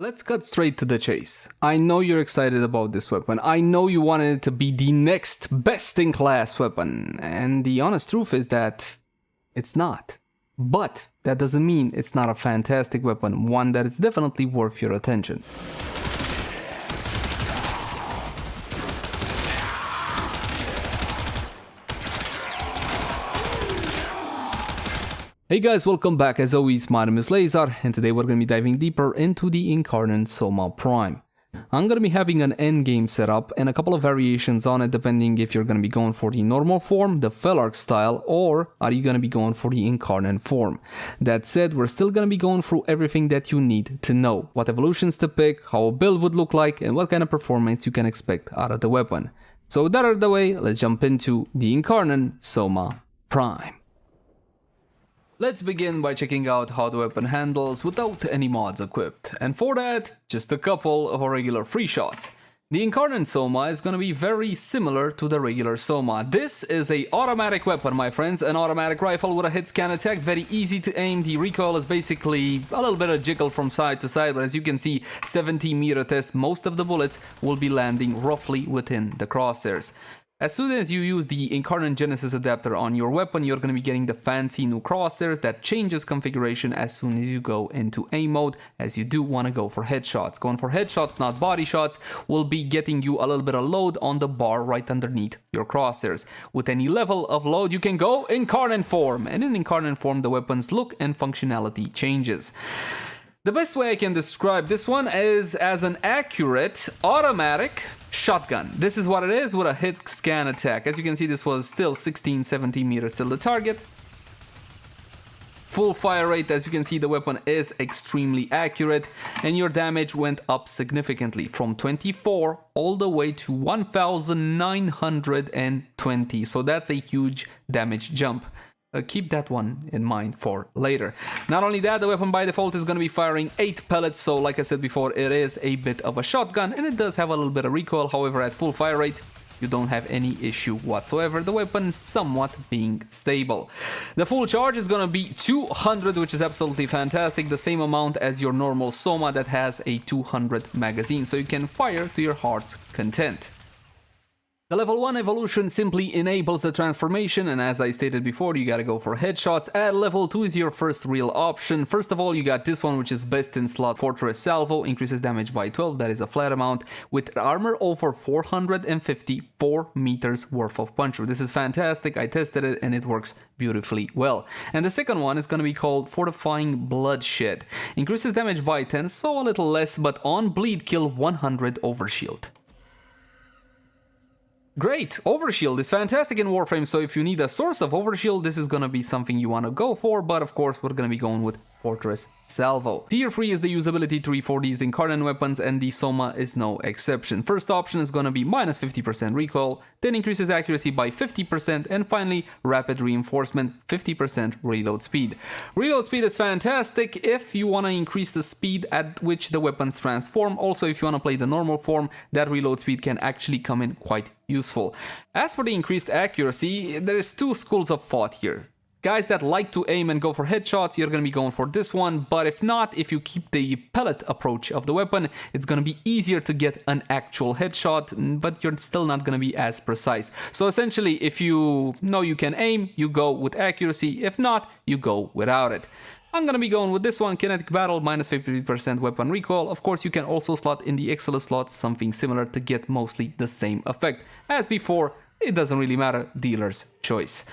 Let's cut straight to the chase. I know you're excited about this weapon. I know you wanted it to be the next best in class weapon. And the honest truth is that it's not. But that doesn't mean it's not a fantastic weapon, one that is definitely worth your attention. Hey guys, welcome back. As always, my name is Leyzar, and today we're going to be diving deeper into the Incarnon Soma Prime. I'm going to be having an endgame setup and a couple of variations on it depending if you're going to be going for the normal form, the Felarch style, or are you going to be going for the Incarnate form. That said, we're still going to be going through everything that you need to know, what evolutions to pick, how a build would look like, and what kind of performance you can expect out of the weapon. So with that out of the way, let's jump into the Incarnon Soma Prime. Let's begin by checking out how the weapon handles without any mods equipped, and for that, just a couple of regular free shots. The Incarnon Soma is going to be very similar to the regular Soma. This is a automatic weapon, my friends, an automatic rifle with a hit scan attack, very easy to aim. The recoil is basically a little bit of jiggle from side to side, but as you can see, 70-meter test, most of the bullets will be landing roughly within the crosshairs. As soon as you use the Incarnon Genesis Adaptor on your weapon, you're going to be getting the fancy new crosshairs that changes configuration as soon as you go into aim mode, as you do want to go for headshots. Going for headshots, not body shots, will be getting you a little bit of load on the bar right underneath your crosshairs. With any level of load, you can go Incarnate form, and in Incarnate form, the weapon's look and functionality changes. The best way I can describe this one is as an accurate automatic shotgun. This is what it is with a hit scan attack. As you can see, this was still 16-17 meters till the target. Full fire rate, as you can see, the weapon is extremely accurate, and your damage went up significantly from 24 all the way to 1920. So that's a huge damage jump. Keep that one in mind for later. Not only that, the weapon by default is going to be firing 8 pellets, so like I said before, it is a bit of a shotgun, and it does have a little bit of recoil. However, at full fire rate, you don't have any issue whatsoever. The weapon is somewhat being stable. The full charge is going to be 200, which is absolutely fantastic, the same amount as your normal Soma that has a 200 magazine, so you can fire to your heart's content. The level 1 evolution simply enables the transformation, and as I stated before, you gotta go for headshots. At level 2 is your first real option. First of all, you got this one, which is best in slot Fortress Salvo, increases damage by 12, that is a flat amount, with armor over 454 meters worth of punch through. This is fantastic, I tested it and it works beautifully well. And the second one is gonna be called Fortifying Bloodshed. Increases damage by 10, so a little less, but on bleed kill 100 overshield. Great, overshield is fantastic in Warframe, so if you need a source of overshield, this is gonna be something you wanna go for, but of course we're gonna be going with Fortress Salvo. Tier 3 is the usability tree for these Incarnate weapons, and the Soma is no exception. First option is gonna be minus 50% recoil, then increases accuracy by 50%, and finally rapid reinforcement, 50% reload speed. Reload speed is fantastic if you wanna increase the speed at which the weapons transform. Also, if you wanna play the normal form, that reload speed can actually come in quite useful. As for the increased accuracy, there is two schools of thought here. Guys that like to aim and go for headshots, you're gonna be going for this one, but if not, if you keep the pellet approach of the weapon, it's gonna be easier to get an actual headshot, but you're still not gonna be as precise. So essentially, if you know you can aim, you go with accuracy. If not, you go without it. I'm gonna be going with this one, Kinetic Battle, minus 50% weapon recoil. Of course, you can also slot in the Excellent slot something similar to get mostly the same effect. As before, it doesn't really matter, dealer's choice.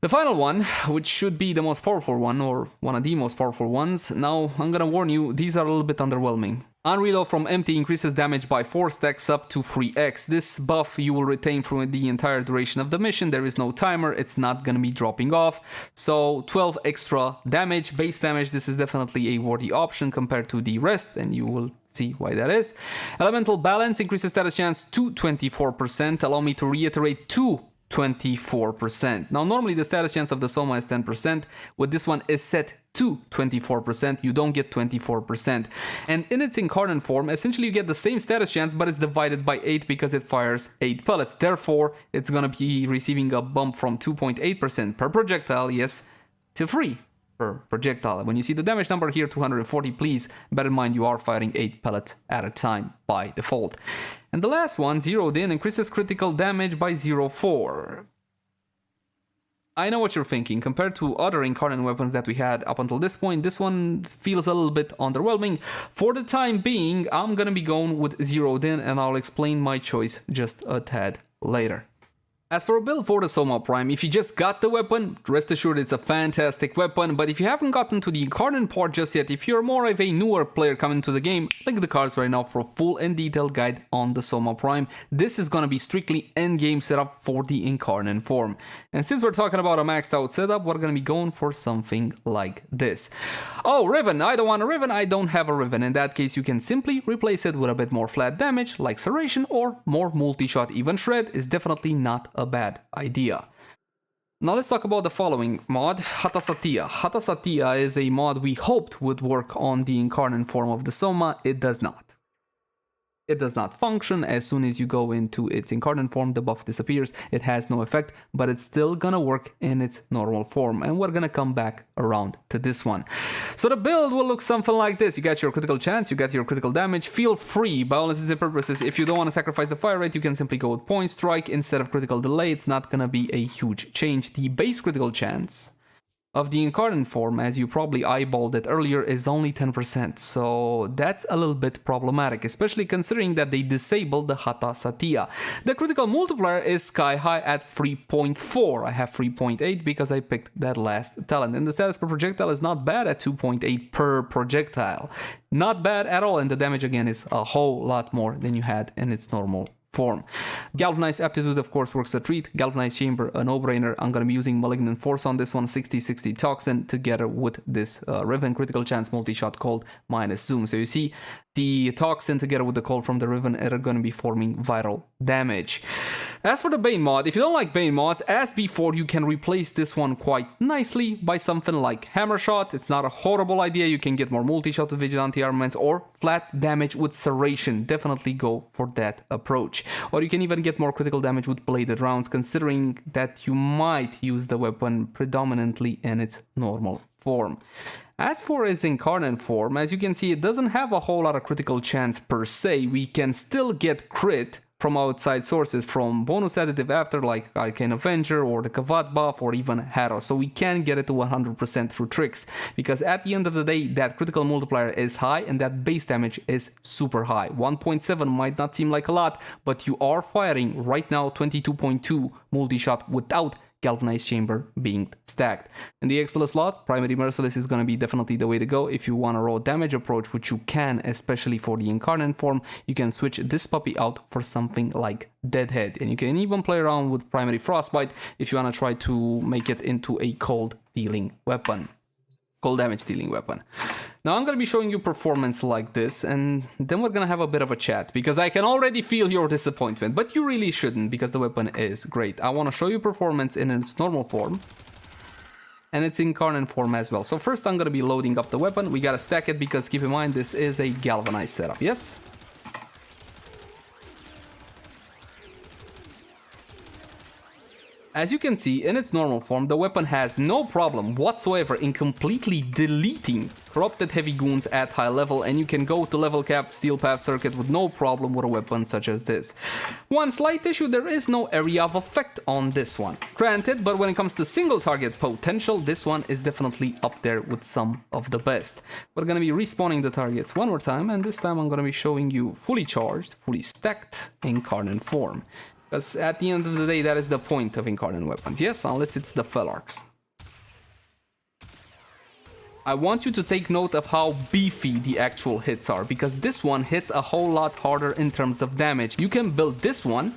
The final one, which should be the most powerful one, or one of the most powerful ones, now I'm gonna warn you, these are a little bit underwhelming. Unreload from empty increases damage by 4 stacks up to 3x. This buff you will retain through the entire duration of the mission. There is no timer, it's not gonna be dropping off. So 12 extra damage, base damage, this is definitely a worthy option compared to the rest, and you will see why that is. Elemental Balance increases status chance to 24%. Allow me to reiterate, to 24%. Now normally the status chance of the Soma is 10%, with this one is set to 24%, you don't get 24%. And in its Incarnate form, essentially you get the same status chance, but it's divided by 8 because it fires 8 pellets. Therefore, it's gonna be receiving a bump from 2.8% per projectile, yes, to 3. per projectile. When you see the damage number here, 240, please bear in mind you are firing 8 pellets at a time by default. And the last one, zeroed in, increases critical damage by 0.4. I know what you're thinking. Compared to other Incarnate weapons that we had up until this point, this one feels a little bit underwhelming. For the time being, I'm gonna be going with zeroed in, and I'll explain my choice just a tad later. As for a build for the Soma Prime, if you just got the weapon, rest assured it's a fantastic weapon, but if you haven't gotten to the Incarnate part just yet, if you're more of a newer player coming to the game, link the cards right now for a full and detailed guide on the Soma Prime. This is gonna be strictly endgame setup for the Incarnate form. And since we're talking about a maxed out setup, we're gonna be going for something like this. Oh, Riven, I don't want a Riven, I don't have a Riven. In that case, you can simply replace it with a bit more flat damage, like Serration, or more multi-shot. Even Shred is definitely not a bad idea. Now let's talk about the following mod, Hatasatia. Hatasatia is a mod we hoped would work on the Incarnate form of the Soma. It does not. It does not function. As soon as you go into its Incarnate form, the buff disappears. It has no effect, but it's still gonna work in its normal form, and we're gonna come back around to this one. So the build will look something like this. You got your critical chance, you got your critical damage. Feel free, by all intents and purposes, if you don't want to sacrifice the fire rate, you can simply go with point strike instead of critical delay. It's not gonna be a huge change. The base critical chance of the Incarnate form, as you probably eyeballed it earlier, is only 10%, so that's a little bit problematic, especially considering that they disabled the Hata Satya. The critical multiplier is sky high at 3.4. I have 3.8 because I picked that last talent, and the status per projectile is not bad at 2.8 per projectile. Not bad at all, and the damage again is a whole lot more than you had in its normal form. Galvanized Aptitude, of course, works a treat. Galvanized Chamber, a no-brainer. I'm going to be using Malignant Force on this one, 60-60 Toxin, together with this Riven critical chance multi-shot called minus Zoom. So you see, the Toxin together with the Cold from the Riven are going to be forming viral damage. As for the Bane mod, if you don't like Bane mods, as before, you can replace this one quite nicely by something like Hammer Shot. It's not a horrible idea. You can get more multi-shot with Vigilante Armaments or flat damage with Serration. Definitely go for that approach. Or you can even get more critical damage with bladed rounds, considering that you might use the weapon predominantly in its normal form. As for its Incarnate form, as you can see, it doesn't have a whole lot of critical chance per se. We can still get crit from outside sources, from bonus additive after like Arcane Avenger or the Kavat buff or even Harrow, so we can get it to 100% through tricks, because at the end of the day that critical multiplier is high and that base damage is super high. 1.7 might not seem like a lot, but you are firing right now 22.2 multi-shot without Galvanized Chamber being stacked. In the extra slot, Primary Merciless is going to be definitely the way to go. If you want a raw damage approach, which you can, especially for the Incarnate form, you can switch this puppy out for something like Deadhead. And you can even play around with Primary Frostbite if you want to try to make it into a cold dealing weapon. Cold damage dealing weapon. Now I'm going to be showing you performance like this, and then we're going to have a bit of a chat, because I can already feel your disappointment, but you really shouldn't, because the weapon is great. I want to show you performance in its normal form and its Incarnate form as well. So first I'm going to be loading up the weapon. We got to stack it, because keep in mind this is a galvanized setup, yes? As you can see, in its normal form, the weapon has no problem whatsoever in completely deleting corrupted heavy goons at high level, and you can go to level cap, steel path circuit with no problem with a weapon such as this. One slight issue, there is no area of effect on this one. Granted, but when it comes to single target potential, this one is definitely up there with some of the best. We're gonna be respawning the targets one more time, and this time I'm gonna be showing you fully charged, fully stacked Incarnate form. Because at the end of the day, that is the point of Incarnate weapons. Yes, unless it's the Felarks. I want you to take note of how beefy the actual hits are, because this one hits a whole lot harder in terms of damage. You can build this one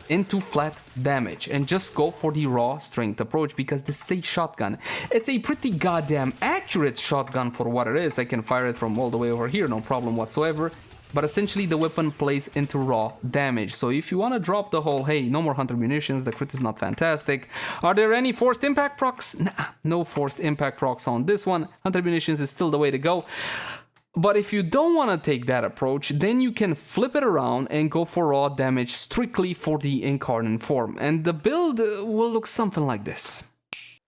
into flat damage and just go for the raw strength approach, because this is a shotgun. It's a pretty goddamn accurate shotgun for what it is. I can fire it from all the way over here, no problem whatsoever. But essentially the weapon plays into raw damage. So if you want to drop the whole, hey, no more hunter munitions, the crit is not fantastic. Are there any forced impact procs? Nah, no forced impact procs on this one. Hunter munitions is still the way to go. But if you don't want to take that approach, then you can flip it around and go for raw damage strictly for the Incarnate form. And the build will look something like this.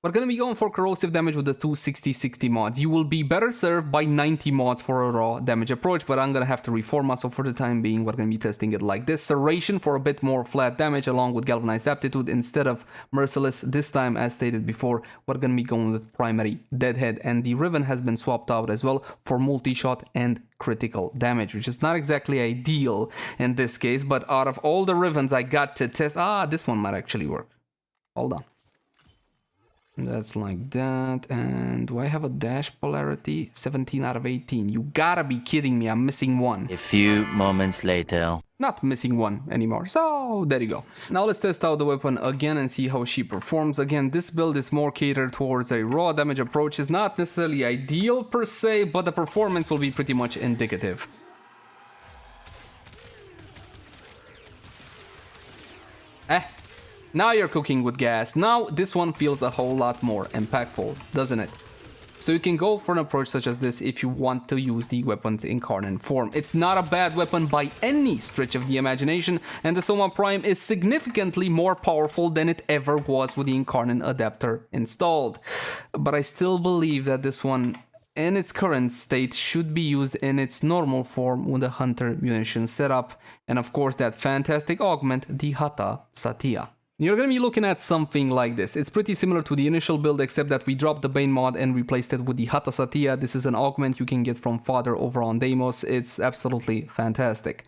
We're gonna be going for corrosive damage with the two 60-60 mods. You will be better served by 90 mods for a raw damage approach, but I'm gonna have to reformat, so for the time being, we're gonna be testing it like this. Serration for a bit more flat damage along with galvanized aptitude instead of merciless. This time, as stated before, we're gonna be going with primary deadhead, and the riven has been swapped out as well for multi-shot and critical damage, which is not exactly ideal in this case, but out of all the rivens I got to test, this one might actually work. Hold on. That's like that. And do I have a dash polarity? 17 out of 18. You gotta be kidding me. I'm missing one. A few moments later. Not missing one anymore. So there you go. Now let's test out the weapon again and see how she performs. Again, this build is more catered towards a raw damage approach. It's not necessarily ideal per se, but the performance will be pretty much indicative. Now you're cooking with gas. Now this one feels a whole lot more impactful, doesn't it? So you can go for an approach such as this if you want to use the weapon's Incarnon form. It's not a bad weapon by any stretch of the imagination, and the Soma Prime is significantly more powerful than it ever was with the Incarnon Adaptor installed. But I still believe that this one, in its current state, should be used in its normal form with a Hunter munition setup, and of course that fantastic augment, the Hata Satya. You're gonna be looking at something like this. It's pretty similar to the initial build, except that we dropped the Bane mod and replaced it with the Hata Satya. This is an augment you can get from Father over on Deimos. It's absolutely fantastic.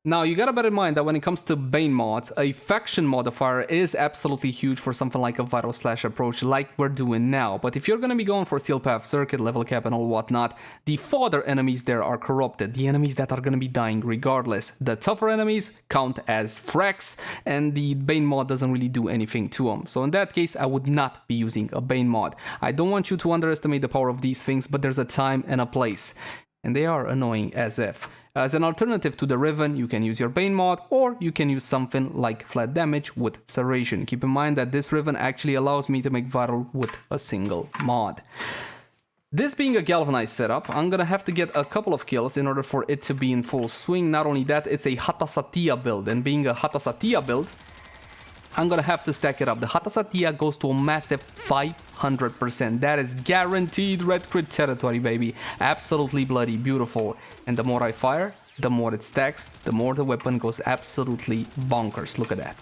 Now, you gotta bear in mind that when it comes to Bane mods, a faction modifier is absolutely huge for something like a Vital Slash approach like we're doing now. But if you're gonna be going for Steel Path Circuit, level cap and all whatnot, the fodder enemies there are corrupted, the enemies that are gonna be dying regardless. The tougher enemies count as frags, and the Bane mod doesn't really do anything to them. So in that case, I would not be using a Bane mod. I don't want you to underestimate the power of these things, but there's a time and a place. And they are annoying as if. As an alternative to the Riven, you can use your Bane mod, or you can use something like flat damage with Serration. Keep in mind that this Riven actually allows me to make Vital with a single mod. This being a galvanized setup, I'm gonna have to get a couple of kills in order for it to be in full swing. Not only that, it's a Hata Satya build, and being a Hata Satya build, I'm gonna have to stack it up. The Hata Satya goes to a massive 500%. That is guaranteed red crit territory, baby. Absolutely bloody beautiful. And the more I fire, the more it stacks, the more the weapon goes absolutely bonkers. Look at that.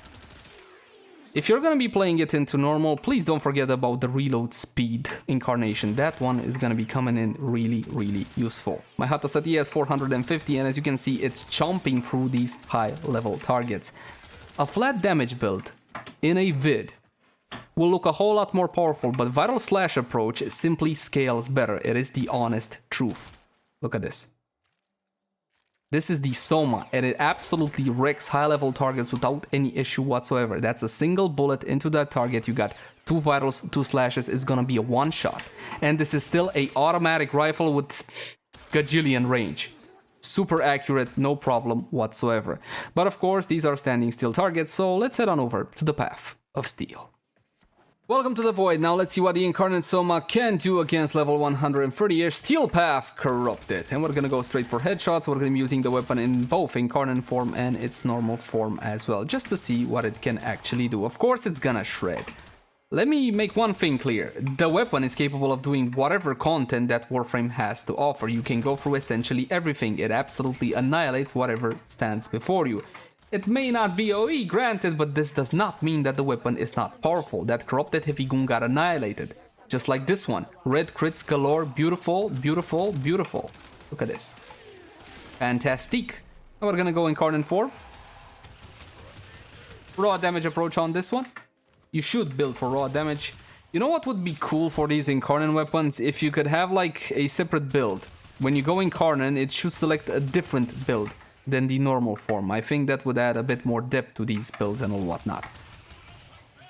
If you're gonna be playing it into normal, please don't forget about the reload speed incarnation. That one is gonna be coming in really, really useful. My Hata Satya is 450, and as you can see, it's chomping through these high level targets. A flat damage build in a vid will look a whole lot more powerful, but Vital Slash approach simply scales better. It is the honest truth. Look at this. This is the Soma, and it absolutely wrecks high-level targets without any issue whatsoever. That's a single bullet into that target. You got 2 Vitals, 2 Slashes. It's gonna be a one-shot. And this is still a automatic rifle with gajillion range. Super accurate, no problem whatsoever. But of course, these are standing still targets, so let's head on over to the Path of Steel. Welcome to the Void. Now let's see what the Incarnon Soma can do against level 130-ish Steel Path Corrupted. And we're gonna go straight for headshots. We're gonna be using the weapon in both Incarnon form and its normal form as well, just to see what it can actually do. Of course, it's gonna shred. Let me make one thing clear. The weapon is capable of doing whatever content that Warframe has to offer. You can go through essentially everything. It absolutely annihilates whatever stands before you. It may not be OE, granted, but this does not mean that the weapon is not powerful. That corrupted heavy goon got annihilated. Just like this one. Red crits galore. Beautiful, beautiful, beautiful. Look at this. Fantastic. Now we're gonna go Incarnon 4. Raw damage approach on this one. You should build for raw damage. You know what would be cool for these Incarnon weapons? If you could have like a separate build. When you go Incarnon, it should select a different build than the normal form. I think that would add a bit more depth to these builds and all whatnot.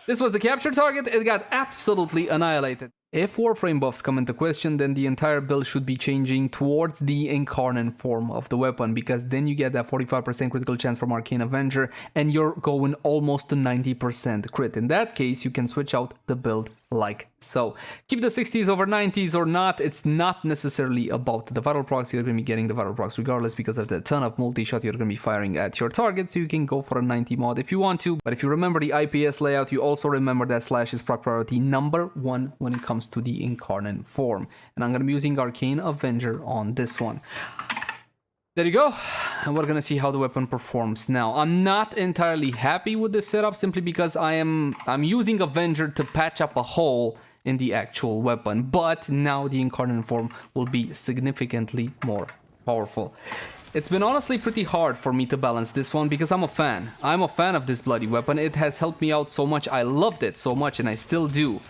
This was the capture target. It got absolutely annihilated. If Warframe buffs come into question, then the entire build should be changing towards the Incarnon form of the weapon, because then you get that 45% critical chance from Arcane Avenger, and you're going almost to 90% crit. In that case, you can switch out the build like so. Keep the 60s over 90s or not, it's not necessarily about the vital procs. You're going to be getting the vital procs regardless because of the ton of multi-shot you're going to be firing at your target, so you can go for a 90 mod if you want to. But if you remember the IPS layout, you also remember that slash is proc priority #1 when it comes to the Incarnon form. And I'm going to be using Arcane Avenger on this one. There you go, and we're gonna see how the weapon performs now. I'm not entirely happy with this setup simply because I'm using Avenger to patch up a hole in the actual weapon, but now the Incarnate form will be significantly more powerful. It's been honestly pretty hard for me to balance this one because I'm a fan. I'm a fan of this bloody weapon. It has helped me out so much. I loved it so much and I still do.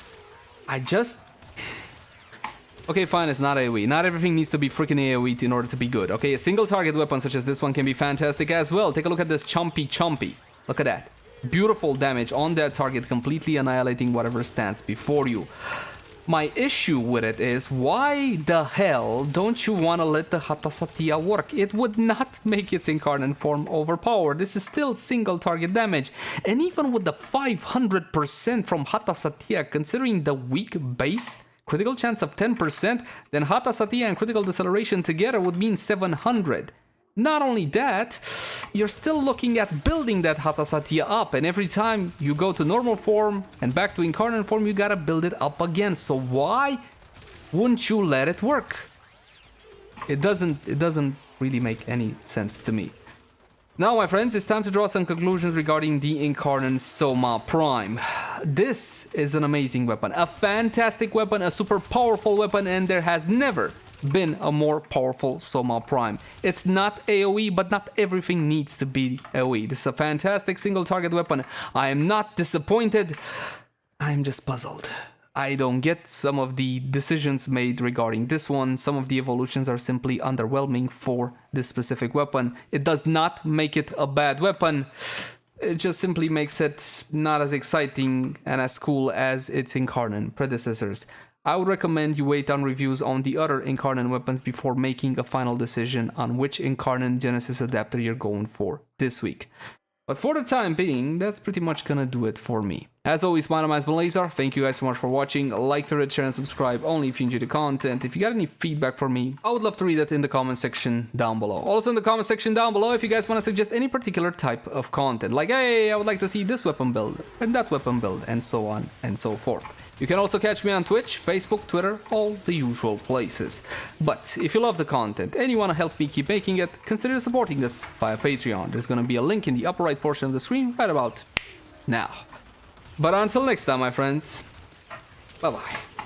Okay, fine, it's not AoE. Not everything needs to be freaking AoE in order to be good. Okay, a single target weapon such as this one can be fantastic as well. Take a look at this chompy. Look at that. Beautiful damage on that target, completely annihilating whatever stands before you. My issue with it is, why the hell don't you want to let the Hata Satya work? It would not make its Incarnate form overpowered. This is still single target damage. And even with the 500% from Hata Satya, considering the weak base, critical chance of 10%, then Hata Satya and critical deceleration together would mean 700. Not only that, you're still looking at building that Hata Satya up, and every time you go to normal form and back to Incarnate form, you gotta build it up again. So why wouldn't you let it work? It doesn't really make any sense to me. Now, my friends, it's time to draw some conclusions regarding the Incarnon Soma Prime. This is an amazing weapon, a fantastic weapon, a super powerful weapon, and there has never been a more powerful Soma Prime. It's not AoE, but not everything needs to be AoE. This is a fantastic single target weapon. I am not disappointed. I'm just puzzled. I don't get some of the decisions made regarding this one. Some of the evolutions are simply underwhelming for this specific weapon. It does not make it a bad weapon. It just simply makes it not as exciting and as cool as its Incarnate predecessors. I would recommend you wait on reviews on the other Incarnate weapons before making a final decision on which Incarnon Genesis Adaptor you're going for this week. But for the time being, that's pretty much gonna do it for me. As always, my name is Leyzar. Thank you guys so much for watching. Like, favorite, share, and subscribe only if you enjoy the content. If you got any feedback for me, I would love to read it in the comment section down below. Also in the comment section down below, if you guys want to suggest any particular type of content, like, hey, I would like to see this weapon build, and that weapon build, and so on and so forth. You can also catch me on Twitch, Facebook, Twitter, all the usual places. But if you love the content and you want to help me keep making it, consider supporting this via Patreon. There's going to be a link in the upper right portion of the screen right about now. But until next time, my friends, bye-bye.